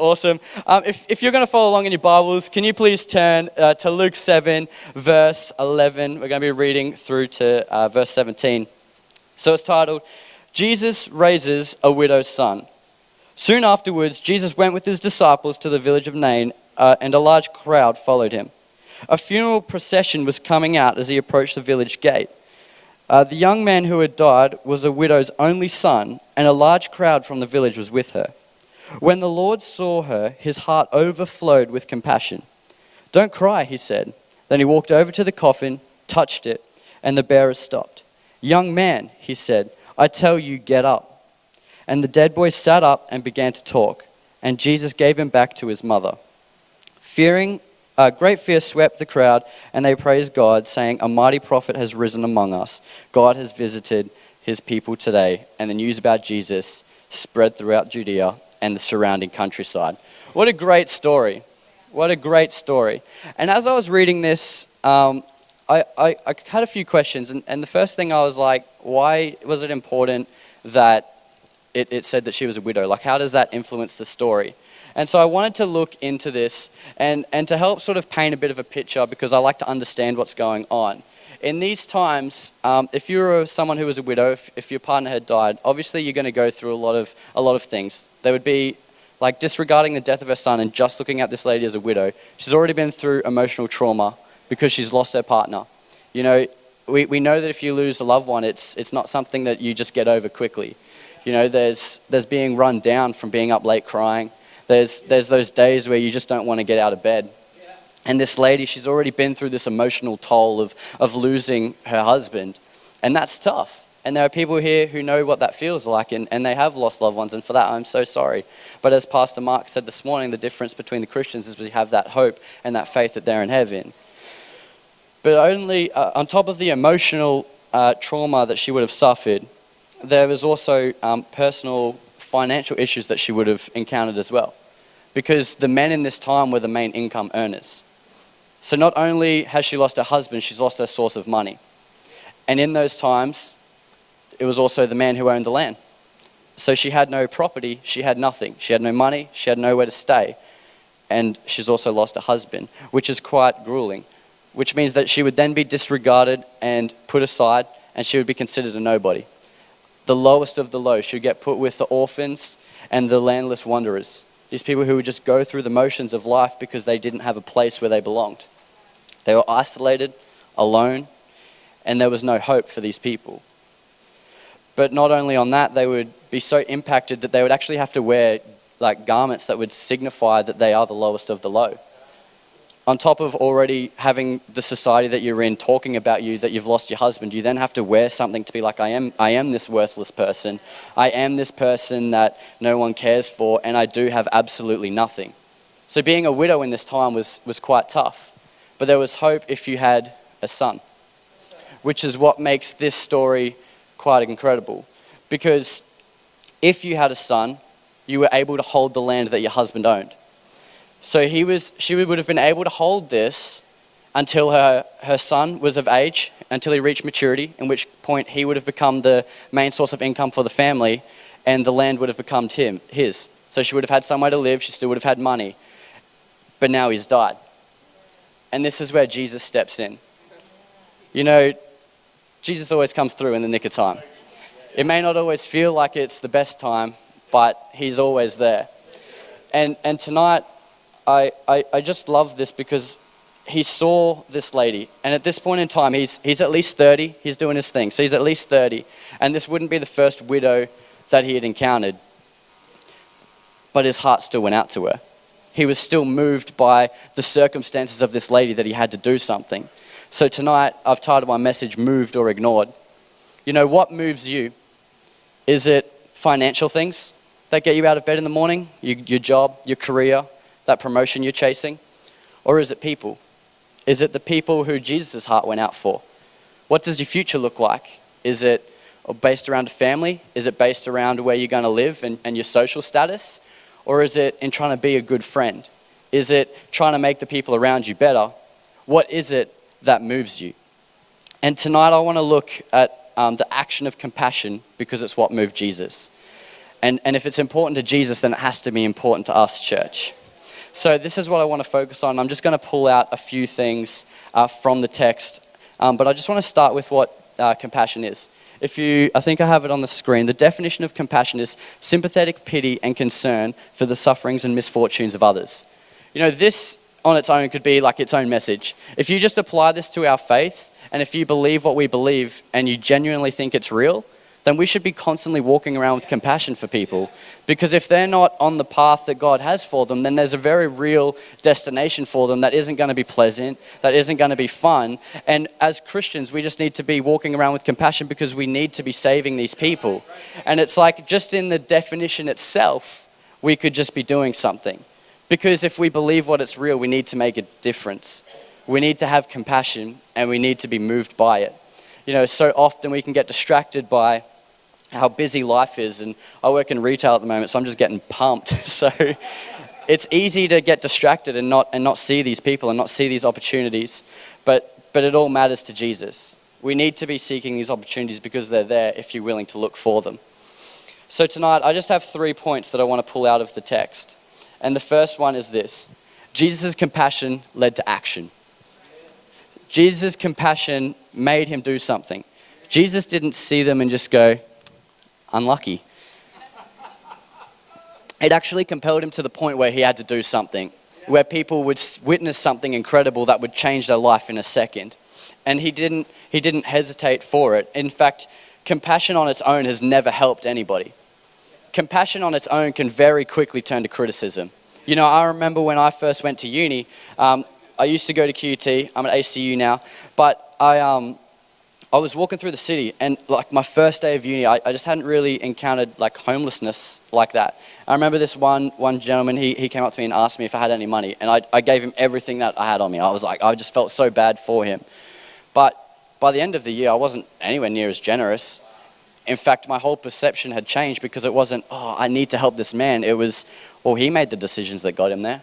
Awesome. If you're going to follow along in your Bibles, can you please turn to Luke 7, verse 11. We're going to be reading through to verse 17. So it's titled, Jesus Raises a Widow's Son. Soon afterwards, Jesus went with his disciples to the village of Nain, and a large crowd followed him. A funeral procession was coming out as he approached the village gate. The young man who had died was a widow's only son, and a large crowd from the village was with her. When the Lord saw her, his heart overflowed with compassion. "Don't cry," he said. Then he walked over to the coffin, touched it, and the bearers stopped. "Young man," he said, "I tell you, get up." And the dead boy sat up and began to talk, and Jesus gave him back to his mother. Great fear swept the crowd, and they praised God, saying, "A mighty prophet has risen among us. God has visited his people today." And the news about Jesus spread throughout Judea and the surrounding countryside. What a great story. What a great story. And as I was reading this, I had a few questions. And the first thing I was like, why was it important that it said that she was a widow? Like, how does that influence the story? And so I wanted to look into this and to help sort of paint a bit of a picture, because I like to understand what's going on. In these times, if you were someone who was a widow, if your partner had died, obviously you're going to go through a lot of things. There would be like disregarding the death of her son and just looking at this lady as a widow. She's already been through emotional trauma because she's lost her partner. You know, we know that if you lose a loved one, it's not something that you just get over quickly. You know, there's being run down from being up late crying. There's those days where you just don't want to get out of bed. And this lady, she's already been through this emotional toll of losing her husband. And that's tough. And there are people here who know what that feels like, and they have lost loved ones. And for that, I'm so sorry. But as Pastor Mark said this morning, the difference between the Christians is we have that hope and that faith that they're in heaven. But only on top of the emotional trauma that she would have suffered, there was also personal financial issues that she would have encountered as well. Because the men in this time were the main income earners. So not only has she lost her husband, she's lost her source of money. And in those times, it was also the man who owned the land. So she had no property, she had nothing. She had no money, she had nowhere to stay. And she's also lost her husband, which is quite grueling. Which means that she would then be disregarded and put aside, and she would be considered a nobody. The lowest of the low. She would get put with the orphans and the landless wanderers. These people who would just go through the motions of life because they didn't have a place where they belonged. They were isolated, alone, and there was no hope for these people. But not only on that, they would be so impacted that they would actually have to wear like garments that would signify that they are the lowest of the low. On top of already having the society that you're in talking about you, that you've lost your husband, you then have to wear something to be like, I am this worthless person. I am this person that no one cares for, and I do have absolutely nothing. So being a widow in this time was quite tough. But there was hope if you had a son, which is what makes this story quite incredible. Because if you had a son, you were able to hold the land that your husband owned. So she would have been able to hold this until her son was of age, until he reached maturity, in which point he would have become the main source of income for the family, and the land would have become his. So she would have had somewhere to live, she still would have had money, but now he's died. And this is where Jesus steps in. You know, Jesus always comes through in the nick of time. It may not always feel like it's the best time, but he's always there. And tonight, I just love this because he saw this lady, and at this point in time, he's at least 30, he's doing his thing, so he's at least 30, and this wouldn't be the first widow that he had encountered, but his heart still went out to her. He was still moved by the circumstances of this lady that he had to do something. So tonight, I've titled my message, Moved or Ignored. You know, what moves you? Is it financial things that get you out of bed in the morning? Your job, your career, that promotion you're chasing? Or is it people? Is it the people who Jesus' heart went out for? What does your future look like? Is it based around a family? Is it based around where you're going to live and your social status? Or is it in trying to be a good friend? Is it trying to make the people around you better? What is it that moves you? And tonight I want to look at the action of compassion, because it's what moved Jesus. And if it's important to Jesus, then it has to be important to us, church. So this is what I want to focus on. I'm just going to pull out a few things from the text. But I just want to start with what compassion is. I think I have it on the screen. The definition of compassion is sympathetic pity and concern for the sufferings and misfortunes of others. You know, this on its own could be like its own message. If you just apply this to our faith, and if you believe what we believe and you genuinely think it's real, then we should be constantly walking around with compassion for people. Because if they're not on the path that God has for them, then there's a very real destination for them that isn't going to be pleasant, that isn't going to be fun. And as Christians, we just need to be walking around with compassion because we need to be saving these people. And it's like just in the definition itself, we could just be doing something. Because if we believe what it's real, we need to make a difference. We need to have compassion and we need to be moved by it. You know, so often we can get distracted by how busy life is, and I work in retail at the moment, so I'm just getting pumped. So it's easy to get distracted and not see these people and not see these opportunities, but it all matters to Jesus. We need to be seeking these opportunities because they're there if you're willing to look for them. So tonight, I just have 3 points that I want to pull out of the text. And the first one is this: Jesus' compassion led to action. Jesus' compassion made him do something. Jesus didn't see them and just go, unlucky. It actually compelled him to the point where he had to do something, where people would witness something incredible that would change their life in a second. And he didn't hesitate for it. In fact, compassion on its own has never helped anybody. Compassion on its own can very quickly turn to criticism. You know, I remember when I first went to uni, I used to go to QT, I'm at ACU now, but I was walking through the city, and like my first day of uni, I just hadn't really encountered like homelessness like that. I remember this one gentleman, he came up to me and asked me if I had any money, and I gave him everything that I had on me. I just felt so bad for him. But by the end of the year, I wasn't anywhere near as generous. In fact, my whole perception had changed because it wasn't, I need to help this man. It was, he made the decisions that got him there.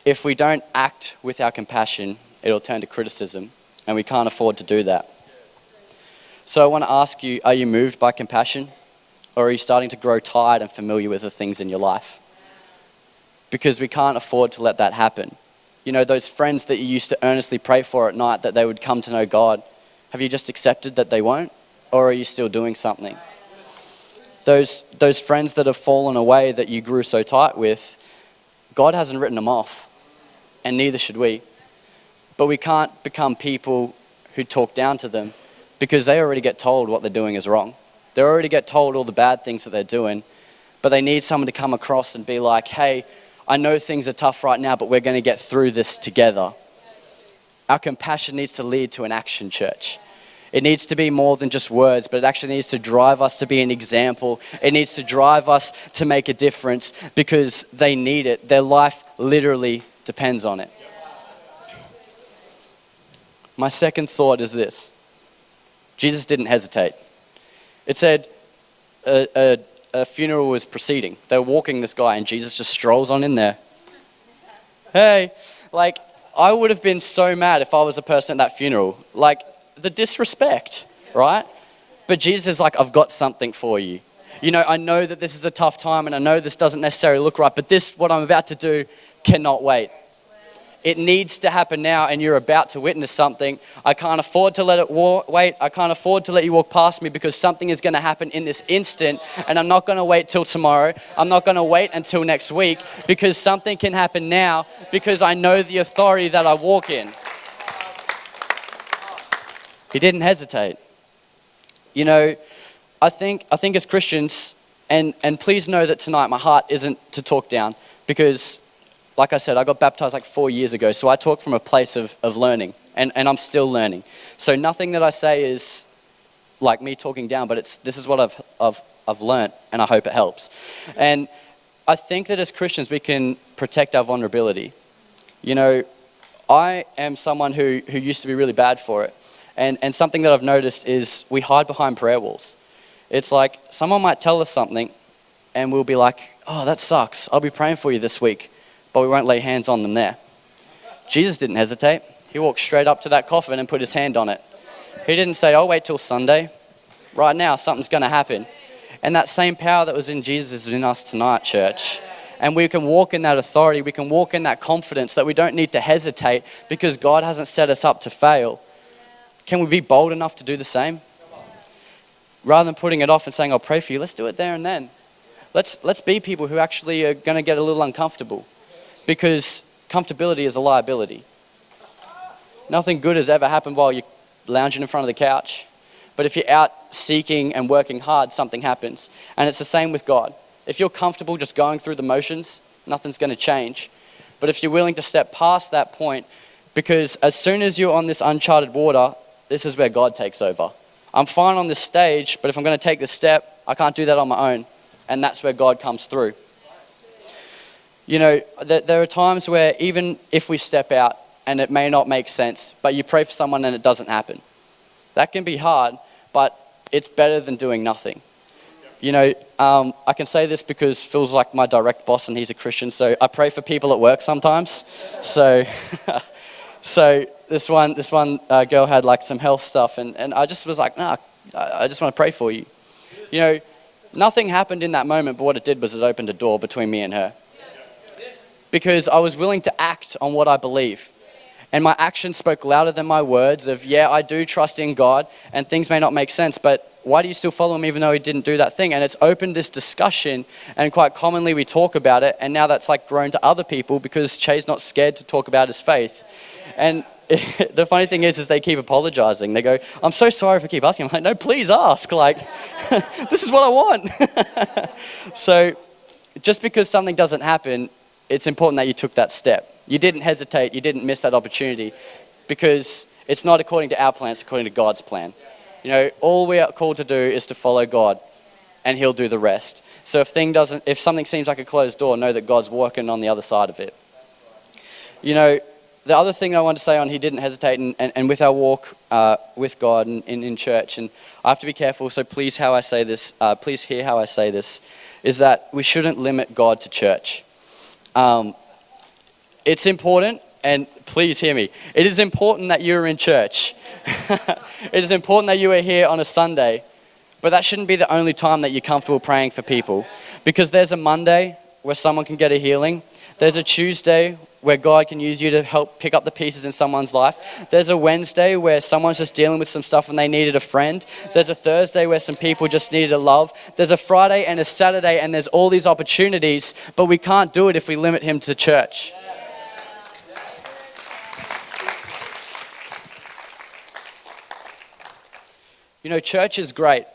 If we don't act with our compassion, it'll turn to criticism, and we can't afford to do that. So I want to ask you, are you moved by compassion, or are you starting to grow tired and familiar with the things in your life? Because we can't afford to let that happen. You know, those friends that you used to earnestly pray for at night that they would come to know God, have you just accepted that they won't, or are you still doing something? Those friends that have fallen away that you grew so tight with, God hasn't written them off. And neither should we. But we can't become people who talk down to them because they already get told what they're doing is wrong. They already get told all the bad things that they're doing, but they need someone to come across and be like, hey, I know things are tough right now, but we're going to get through this together. Our compassion needs to lead to an action, church. It needs to be more than just words, but it actually needs to drive us to be an example. It needs to drive us to make a difference because they need it. Their life literally depends on it. My second thought is this: Jesus didn't hesitate. It said a funeral was proceeding. They were walking this guy and Jesus just strolls on in there. Hey, like I would have been so mad if I was a person at that funeral. Like the disrespect, right? But Jesus is like, I've got something for you. You know, I know that this is a tough time and I know this doesn't necessarily look right, but this, what I'm about to do, cannot wait. It needs to happen now and you're about to witness something. I can't afford to let it wait. I can't afford to let you walk past me because something is going to happen in this instant and I'm not going to wait till tomorrow. I'm not going to wait until next week because something can happen now because I know the authority that I walk in. He didn't hesitate. You know, I think as Christians, and please know that tonight my heart isn't to talk down because like I said, I got baptized like 4 years ago, so I talk from a place of learning, and I'm still learning. So nothing that I say is like me talking down, but this is what I've learned, and I hope it helps. And I think that as Christians, we can protect our vulnerability. You know, I am someone who used to be really bad for it, and something that I've noticed is we hide behind prayer walls. It's like someone might tell us something, and we'll be like, oh, that sucks. I'll be praying for you this week. But we won't lay hands on them there. Jesus didn't hesitate. He walked straight up to that coffin and put his hand on it. He didn't say, I'll wait till Sunday. Right now, something's going to happen. And that same power that was in Jesus is in us tonight, church. And we can walk in that authority. We can walk in that confidence that we don't need to hesitate because God hasn't set us up to fail. Can we be bold enough to do the same? Rather than putting it off and saying, I'll pray for you, let's do it there and then. Let's be people who actually are going to get a little uncomfortable, because comfortability is a liability. Nothing good has ever happened while you're lounging in front of the couch. But if you're out seeking and working hard, something happens. And it's the same with God. If you're comfortable just going through the motions, nothing's going to change. But if you're willing to step past that point, because as soon as you're on this uncharted water, this is where God takes over. I'm fine on this stage, but if I'm going to take this step, I can't do that on my own. And that's where God comes through. You know, there are times where even if we step out and it may not make sense, but you pray for someone and it doesn't happen. That can be hard, but it's better than doing nothing. You know, I can say this because Phil's like my direct boss and he's a Christian, so I pray for people at work sometimes. So this one girl had like some health stuff, and I just was like, nah, I just want to pray for you. You know, nothing happened in that moment, but what it did was it opened a door between me and her. Because I was willing to act on what I believe. And my actions spoke louder than my words of, yeah, I do trust in God and things may not make sense, but why do you still follow him even though he didn't do that thing? And it's opened this discussion, and quite commonly we talk about it, and now that's like grown to other people because Che's not scared to talk about his faith. And the funny thing is they keep apologizing. They go, I'm so sorry if I keep asking. I'm like, no, please ask. Like, this is what I want. So just because something doesn't happen, it's important that you took that step. You didn't hesitate. You didn't miss that opportunity, because it's not according to our plan, it's according to God's plan. You know, all we are called to do is to follow God, and he'll do the rest. So if something seems like a closed door, know that God's working on the other side of it. You know, the other thing I want to say on he didn't hesitate, and with our walk with God and in church, and I have to be careful, so please hear how I say this, is that we shouldn't limit God to church. It's important, and please hear me, it is important that you're in church. It is important that you are here on a Sunday, but that shouldn't be the only time that you're comfortable praying for people, because there's a Monday where someone can get a healing. There's a Tuesday where God can use you to help pick up the pieces in someone's life. There's a Wednesday where someone's just dealing with some stuff and they needed a friend. There's a Thursday where some people just needed a love. There's a Friday and a Saturday, and there's all these opportunities, but we can't do it if we limit him to church. You know, church is great,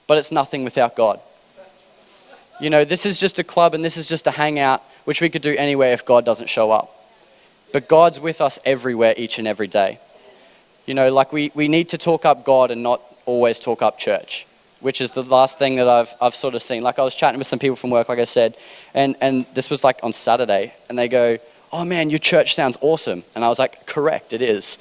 but it's nothing without God. You know, this is just a club and this is just a hangout, which we could do anywhere if God doesn't show up. But God's with us everywhere, each and every day. You know, like we need to talk up God and not always talk up church, which is the last thing that I've sort of seen. Like, I was chatting with some people from work, like I said, and this was like on Saturday, and they go, oh man, your church sounds awesome. And I was like, correct, it is.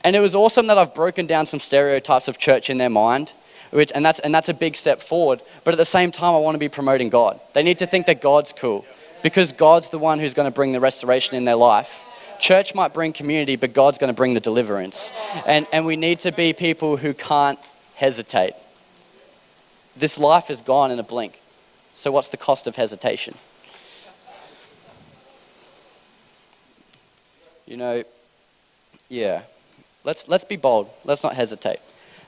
And it was awesome that I've broken down some stereotypes of church in their mind, and that's a big step forward. But at the same time, I want to be promoting God. They need to think that God's cool, because God's the one who's going to bring the restoration in their life. Church might bring community, but God's going to bring the deliverance. And we need to be people who can't hesitate. This life is gone in a blink. So what's the cost of hesitation? You know, yeah. Let's be bold. Let's not hesitate.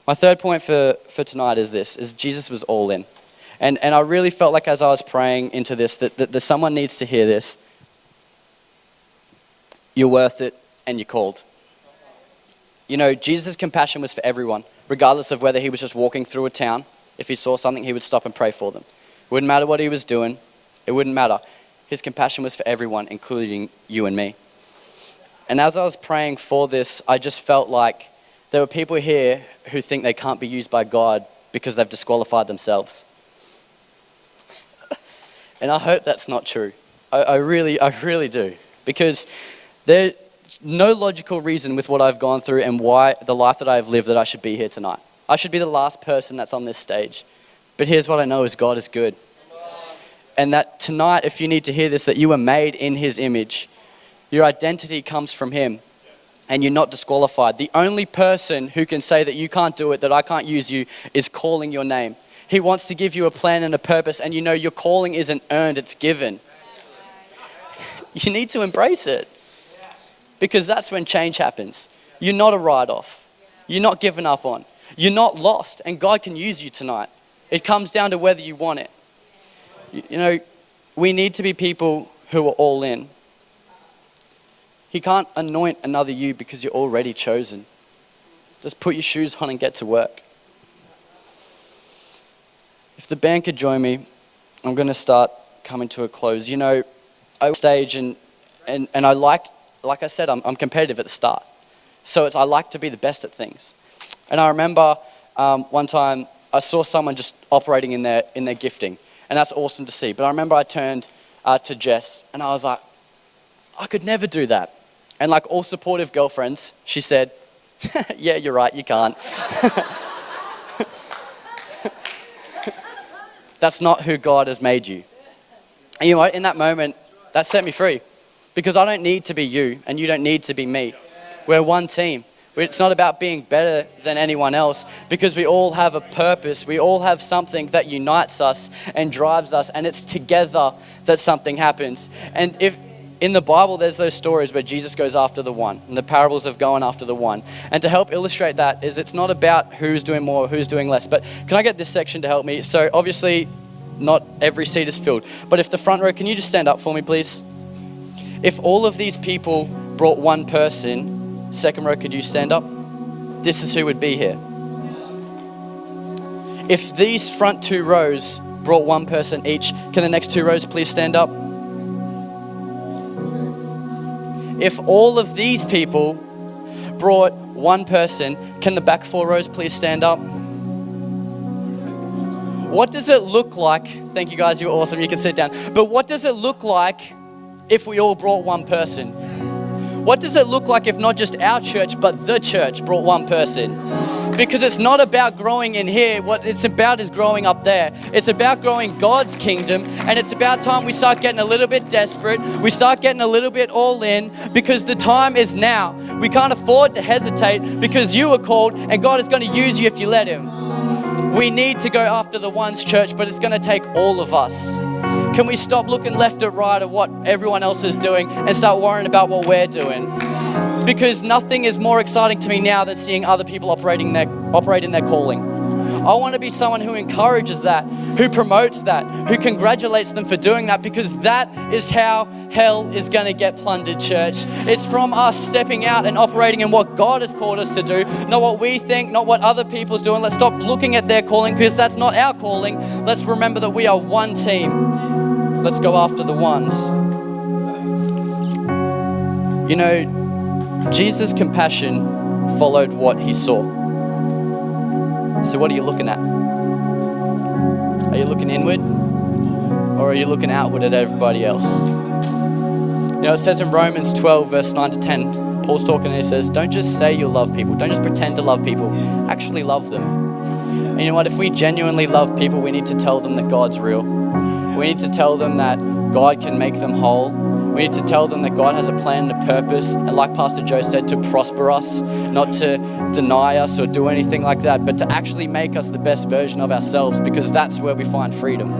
My third point for tonight is this, is Jesus was all in. And I really felt like as I was praying into this, that someone needs to hear this. You're worth it and you're called. You know, Jesus' compassion was for everyone, regardless of whether he was just walking through a town. If he saw something, he would stop and pray for them. It wouldn't matter what he was doing. It wouldn't matter. His compassion was for everyone, including you and me. And as I was praying for this, I just felt like there were people here who think they can't be used by God because they've disqualified themselves. And I hope that's not true. I really do. Because there's no logical reason with what I've gone through and why the life that I've lived that I should be here tonight. I should be the last person that's on this stage. But here's what I know is God is good. And that tonight, if you need to hear this, that you were made in his image. Your identity comes from him. and you're not disqualified. The only person who can say that you can't do it, that I can't use you, is calling your name. He wants to give you a plan and a purpose, and you know your calling isn't earned, it's given. You need to embrace it, because that's when change happens. You're not a write-off. You're not given up on. You're not lost, and God can use you tonight. It comes down to whether you want it. You know, we need to be people who are all in. He can't anoint another you because you're already chosen. Just put your shoes on and get to work. If the band could join me, I'm going to start coming to a close. You know, I stage and I like I said, I'm competitive at the start. So I like to be the best at things. And I remember one time I saw someone just operating in their gifting, and that's awesome to see. But I remember I turned to Jess and I was like, I could never do that. And like all supportive girlfriends, she said, yeah, you're right, you can't. That's not who God has made you. And you know what, in that moment, that set me free. Because I don't need to be you, and you don't need to be me. We're one team. It's not about being better than anyone else, because we all have a purpose. We all have something that unites us and drives us, and it's together that something happens. And if in the Bible, there's those stories where Jesus goes after the one, and the parables of going after the one. And to help illustrate that is it's not about who's doing more, who's doing less. But can I get this section to help me? So obviously, not every seat is filled. But if the front row, can you just stand up for me, please? If all of these people brought one person, second row, could you stand up? This is who would be here. If these front two rows brought one person each, can the next two rows please stand up? If all of these people brought one person, can the back four rows please stand up? What does it look like? Thank you guys, you're awesome, you can sit down. But what does it look like if we all brought one person? What does it look like if not just our church, but the church brought one person? Because it's not about growing in here. What it's about is growing up there. It's about growing God's kingdom. And it's about time we start getting a little bit desperate. We start getting a little bit all in, because the time is now. We can't afford to hesitate, because you are called and God is going to use you if you let Him. We need to go after the ones, church, but it's going to take all of us. Can we stop looking left or right at what everyone else is doing and start worrying about what we're doing? Because nothing is more exciting to me now than seeing other people operate in their calling. I want to be someone who encourages that, who promotes that, who congratulates them for doing that, because that is how hell is going to get plundered, church. It's from us stepping out and operating in what God has called us to do, not what we think, not what other people's doing. Let's stop looking at their calling, because that's not our calling. Let's remember that we are one team. Let's go after the ones. You know, Jesus' compassion followed what He saw. So what are you looking at? Are you looking inward, or are you looking outward at everybody else? You know, it says in Romans 12, verse 9 to 10, Paul's talking and he says, don't just say you love people. Don't just pretend to love people. Actually love them. And you know what? If we genuinely love people, we need to tell them that God's real. We need to tell them that God can make them whole. We need to tell them that God has a plan and a purpose, and like Pastor Joe said, to prosper us, not to deny us or do anything like that, but to actually make us the best version of ourselves, because that's where we find freedom.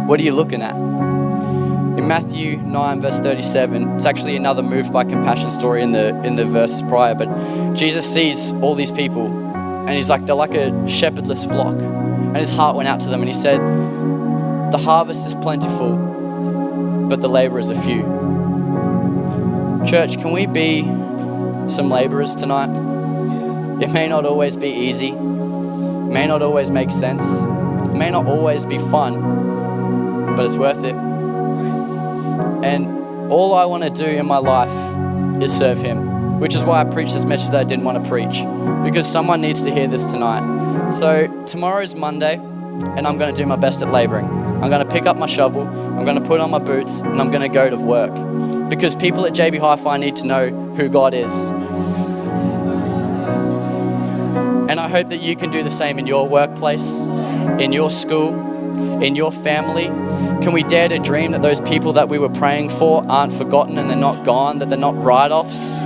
What are you looking at? In Matthew 9, verse 37, it's actually another moved by compassion story in the verses prior, but Jesus sees all these people, and He's like, they're like a shepherdless flock, and His heart went out to them, and He said, the harvest is plentiful, but the laborers are few. Church, can we be some laborers tonight? It may not always be easy. It may not always make sense. It may not always be fun, but it's worth it. And all I want to do in my life is serve Him, which is why I preached this message that I didn't want to preach, because someone needs to hear this tonight. So tomorrow's Monday, and I'm going to do my best at laboring. I'm going to pick up my shovel, I'm going to put on my boots, and I'm going to go to work. Because people at JB Hi-Fi need to know who God is. And I hope that you can do the same in your workplace, in your school, in your family. Can we dare to dream that those people that we were praying for aren't forgotten and they're not gone, that they're not write-offs,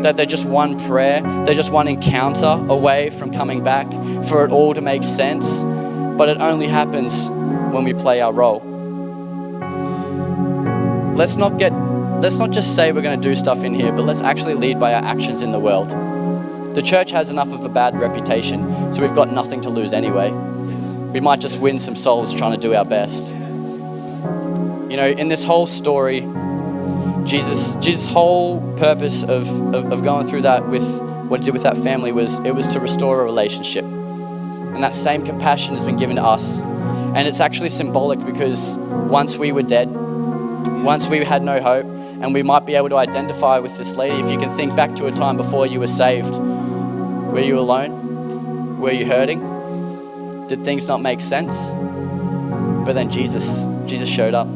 that they're just one prayer, they're just one encounter away from coming back for it all to make sense, but it only happens when we play our role. Let's not just say we're going to do stuff in here, but let's actually lead by our actions in the world. The church has enough of a bad reputation, so we've got nothing to lose anyway. We might just win some souls trying to do our best. You know, in this whole story, Jesus' whole purpose of going through that with what he did with that family was to restore a relationship. And that same compassion has been given to us. And it's actually symbolic because once we were dead, once we had no hope, and we might be able to identify with this lady. If you can think back to a time before you were saved, were you alone? Were you hurting? Did things not make sense? But then Jesus showed up.